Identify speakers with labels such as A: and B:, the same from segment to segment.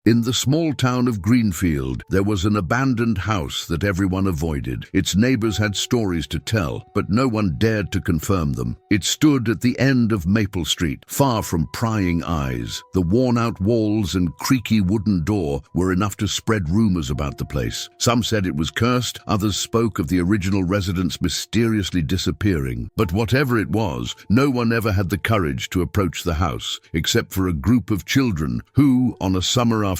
A: In the small town of Greenfield, there was an abandoned house that everyone avoided. Its neighbors had stories to tell, but no one dared to confirm them. It stood at the end of Maple Street, far from prying eyes. The worn-out walls and creaky wooden door were enough to spread rumors about the place. Some said it was cursed, others spoke of the original residents mysteriously disappearing. But whatever it was, no one ever had the courage to approach the house, except for a group of children who, on a summer afternoon,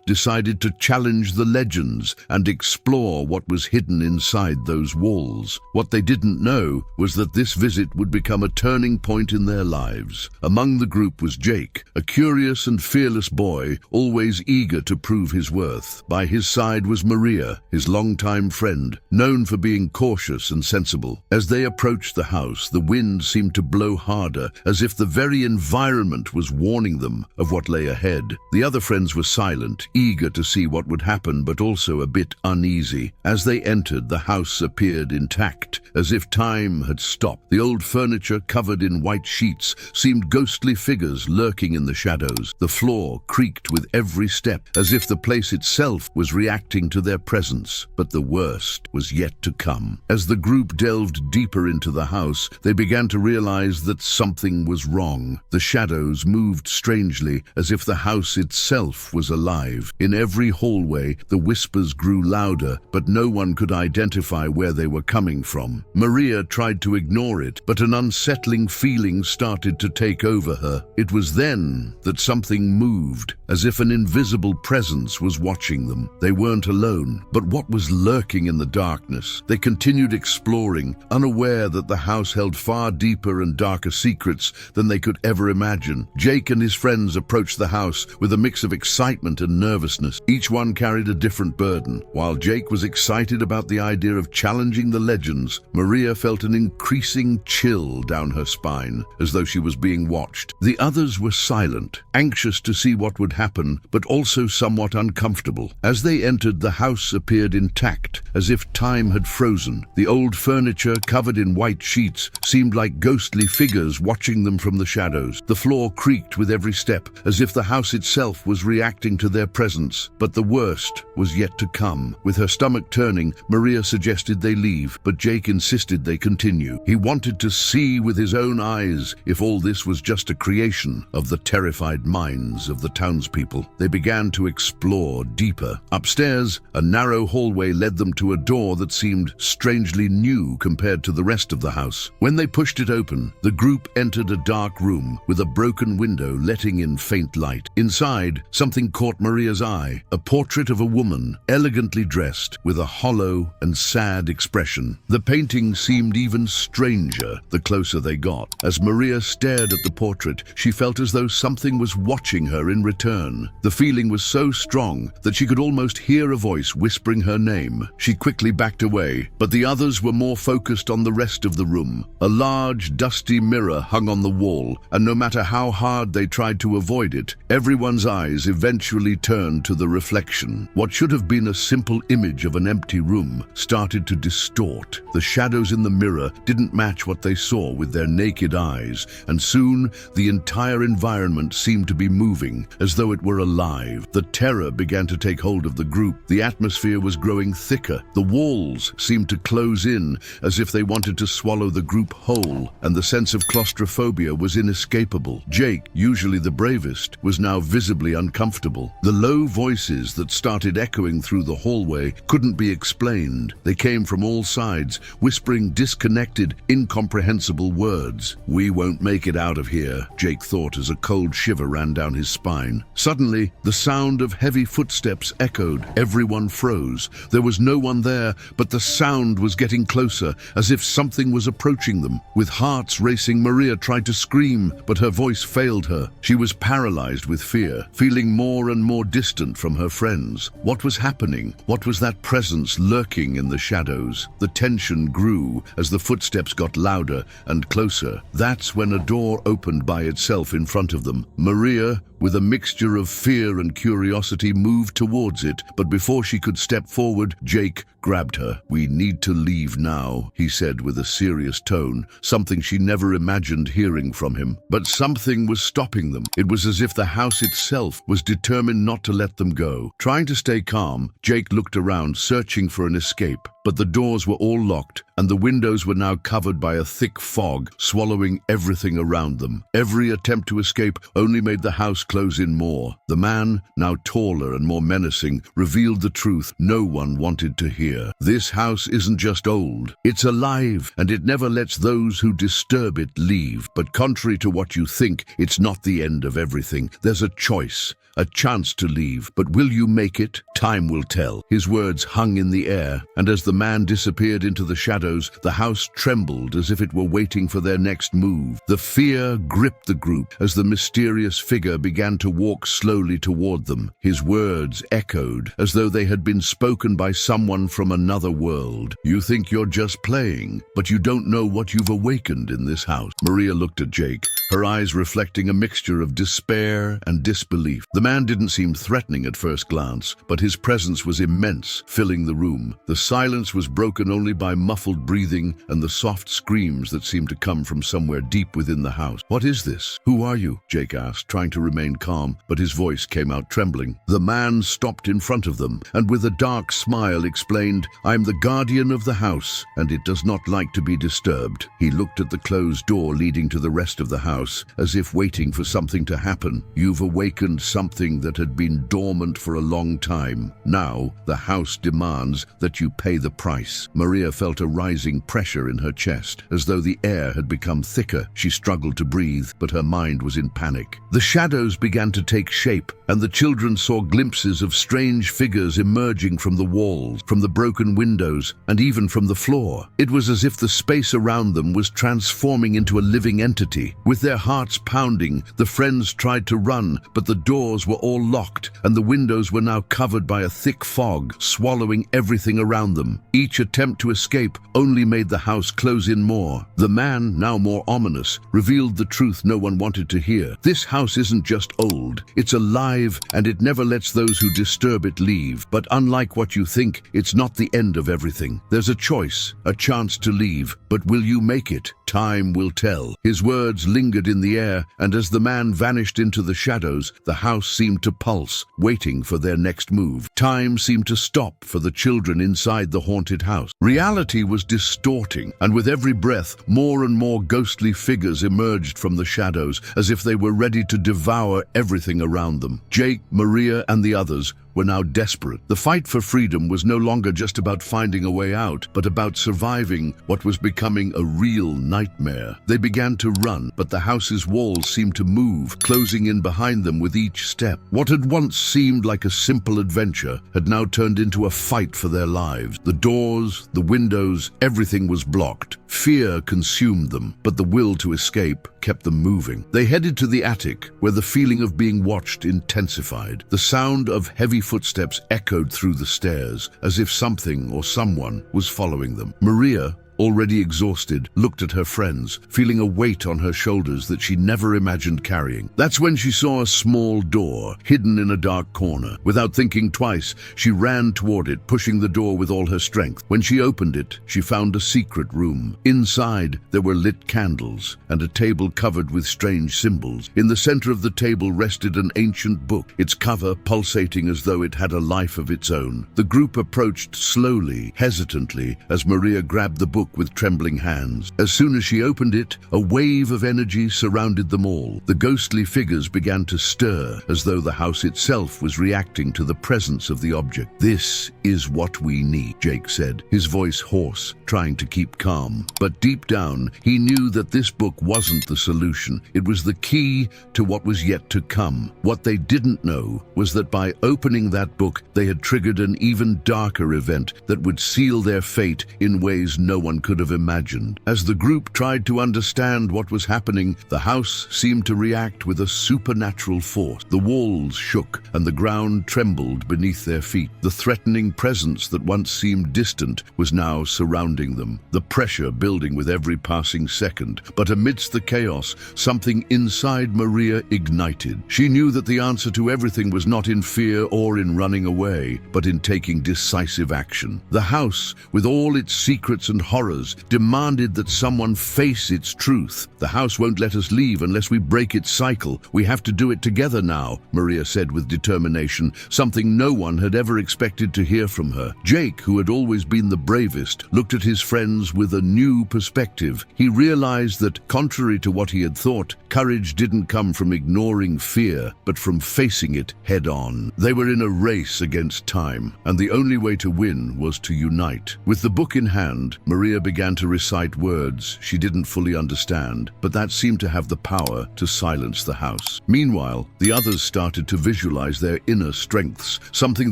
A: decided to challenge the legends and explore what was hidden inside those walls. What they didn't know was that this visit would become a turning point in their lives. Among the group was Jake, a curious and fearless boy, always eager to prove his worth. By his side was Maria, his longtime friend, known for being cautious and sensible. As they approached the house, the wind seemed to blow harder, as if the very environment was warning them of what lay ahead. The other friends were silent, eager to see what would happen, but also a bit uneasy. As they entered, the house appeared intact, as if time had stopped. The old furniture, covered in white sheets, seemed ghostly figures lurking in the shadows. The floor creaked with every step, as if the place itself was reacting to their presence. But the worst was yet to come. As the group delved deeper into the house, they began to realize that something was wrong. The shadows moved strangely, as if the house itself was alive. In every hallway, the whispers grew louder, but no one could identify where they were coming from. Maria tried to ignore it, but an unsettling feeling started to take over her. It was then that something moved, as if an invisible presence was watching them. They weren't alone, but what was lurking in the darkness? They continued exploring, unaware that the house held far deeper and darker secrets than they could ever imagine. Jake and his friends approached the house with a mix of excitement and nervousness. Each one carried a different burden. While Jake was excited about the idea of challenging the legends, Maria felt an increasing chill down her spine, as though she was being watched. The others were silent, anxious to see what would happen, but also somewhat uncomfortable. As they entered, the house appeared intact, as if time had frozen. The old furniture, covered in white sheets, seemed like ghostly figures watching them from the shadows. The floor creaked with every step, as if the house itself was reacting to their presence. But the worst was yet to come. With her stomach turning, Maria suggested they leave, but Jake insisted they continue. He wanted to see with his own eyes if all this was just a creation of the terrified minds of the townspeople. They began to explore deeper. Upstairs, a narrow hallway led them to a door that seemed strangely new compared to the rest of the house. When they pushed it open, the group entered a dark room with a broken window letting in faint light. Inside, something caught Maria's eye, a portrait of a woman, elegantly dressed, with a hollow and sad expression. The painting seemed even stranger the closer they got. As Maria stared at the portrait, she felt as though something was watching her in return. The feeling was so strong that she could almost hear a voice whispering her name. She quickly backed away, but the others were more focused on the rest of the room. A large, dusty mirror hung on the wall, and no matter how hard they tried to avoid it, everyone's eyes eventually turned to the reflection. What should have been a simple image of an empty room started to distort. The shadows in the mirror didn't match what they saw with their naked eyes, and soon the entire environment seemed to be moving, as though it were alive. The terror began to take hold of the group. The atmosphere was growing thicker. The walls seemed to close in, as if they wanted to swallow the group whole, and the sense of claustrophobia was inescapable. Jake, usually the bravest, was now visibly uncomfortable. The low voices that started echoing through the hallway couldn't be explained. They came from all sides, whispering disconnected, incomprehensible words. "We won't make it out of here," Jake thought as a cold shiver ran down his spine. Suddenly, the sound of heavy footsteps echoed. Everyone froze. There was no one there, but the sound was getting closer, as if something was approaching them. With hearts racing, Maria tried to scream, but her voice failed her. She was paralyzed with fear, feeling more and more distant from her friends. What was happening? What was that presence lurking in the shadows? The tension grew as the footsteps got louder and closer. That's when a door opened by itself in front of them. Maria, with a mixture of fear and curiosity, moved towards it, but before she could step forward, Jake grabbed her. "We need to leave now," he said with a serious tone, something she never imagined hearing from him. But something was stopping them. It was as if the house itself was determined not to let them go. Trying to stay calm, Jake looked around, searching for an escape. But the doors were all locked, and the windows were now covered by a thick fog, swallowing everything around them. Every attempt to escape only made the house close in more. The man, now taller and more menacing, revealed the truth no one wanted to hear. This house isn't just old, it's alive, and it never lets those who disturb it leave. But contrary to what you think, it's not the end of everything. There's a choice. A chance to leave, but will you make it? Time will tell. His words hung in the air, and as the man disappeared into the shadows, the house trembled as if it were waiting for their next move. The fear gripped the group as the mysterious figure began to walk slowly toward them. His words echoed as though they had been spoken by someone from another world. "You think you're just playing, but you don't know what you've awakened in this house." Maria looked at Jake, her eyes reflecting a mixture of despair and disbelief. The man didn't seem threatening at first glance, but his presence was immense, filling the room. The silence was broken only by muffled breathing and the soft screams that seemed to come from somewhere deep within the house. "What is this? Who are you?" Jake asked, trying to remain calm, but his voice came out trembling. The man stopped in front of them, and with a dark smile explained, "I'm the guardian of the house, and it does not like to be disturbed." He looked at the closed door leading to the rest of the house, as if waiting for something to happen. "You've awakened something that had been dormant for a long time. Now, the house demands that you pay the price." Maria felt a rising pressure in her chest, as though the air had become thicker. She struggled to breathe, but her mind was in panic. The shadows began to take shape, and the children saw glimpses of strange figures emerging from the walls, from the broken windows, and even from the floor. It was as if the space around them was transforming into a living entity. With their hearts pounding, the friends tried to run, but the doors were all locked, and the windows were now covered by a thick fog, swallowing everything around them. Each attempt to escape only made the house close in more. The man, now more ominous, revealed the truth no one wanted to hear. This house isn't just old, it's alive, and it never lets those who disturb it leave. But unlike what you think, it's not the end of everything. There's a choice, a chance to leave, but will you make it? Time will tell. His words lingered in the air, and as the man vanished into the shadows, the house seemed to pulse, waiting for their next move. Time seemed to stop for the children inside the haunted house. Reality was distorting, and with every breath, more and more ghostly figures emerged from the shadows, as if they were ready to devour everything around them. Jake, Maria, and the others were now desperate. The fight for freedom was no longer just about finding a way out, but about surviving what was becoming a real nightmare. They began to run, but the house's walls seemed to move, closing in behind them with each step. What had once seemed like a simple adventure had now turned into a fight for their lives. The doors, the windows, everything was blocked. Fear consumed them, but the will to escape kept them moving. They headed to the attic, where the feeling of being watched intensified. The sound of heavy footsteps echoed through the stairs, as if something or someone was following them. Maria, already exhausted, looked at her friends, feeling a weight on her shoulders that she never imagined carrying. That's when she saw a small door, hidden in a dark corner. Without thinking twice, she ran toward it, pushing the door with all her strength. When she opened it, she found a secret room. Inside, there were lit candles, and a table covered with strange symbols. In the center of the table rested an ancient book, its cover pulsating as though it had a life of its own. The group approached slowly, hesitantly, as Maria grabbed the book with trembling hands. As soon as she opened it, a wave of energy surrounded them all. The ghostly figures began to stir, as though the house itself was reacting to the presence of the object. "This is what we need," Jake said, his voice hoarse, trying to keep calm. But deep down, he knew that this book wasn't the solution. It was the key to what was yet to come. What they didn't know was that by opening that book, they had triggered an even darker event that would seal their fate in ways no one anyone could have imagined. As the group tried to understand what was happening, the house seemed to react with a supernatural force. The walls shook and the ground trembled beneath their feet. The threatening presence that once seemed distant was now surrounding them, the pressure building with every passing second. But amidst the chaos, something inside Maria ignited. She knew that the answer to everything was not in fear or in running away, but in taking decisive action. The house, with all its secrets and horrors, demanded that someone face its truth. "The house won't let us leave unless we break its cycle. We have to do it together now," Maria said with determination, something no one had ever expected to hear from her. Jake, who had always been the bravest, looked at his friends with a new perspective. He realized that, contrary to what he had thought, courage didn't come from ignoring fear, but from facing it head-on. They were in a race against time, and the only way to win was to unite. With the book in hand, Maria began to recite words she didn't fully understand, but that seemed to have the power to silence the house. Meanwhile, the others started to visualize their inner strengths, something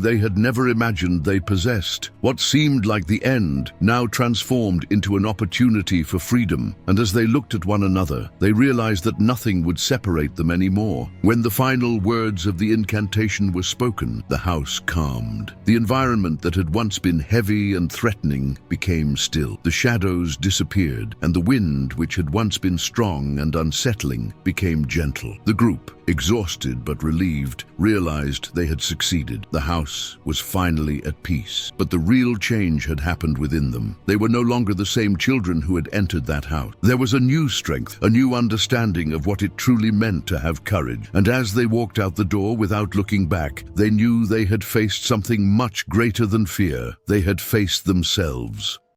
A: they had never imagined they possessed. What seemed like the end now transformed into an opportunity for freedom, and as they looked at one another, they realized that nothing would separate them anymore. When the final words of the incantation were spoken, the house calmed. The environment that had once been heavy and threatening became still. The shadows disappeared, and the wind, which had once been strong and unsettling, became gentle. The group, exhausted but relieved, realized they had succeeded. The house was finally at peace. But the real change had happened within them. They were no longer the same children who had entered that house. There was a new strength, a new understanding of what it truly meant to have courage. And as they walked out the door without looking back, they knew they had faced something much greater than fear. They had faced themselves.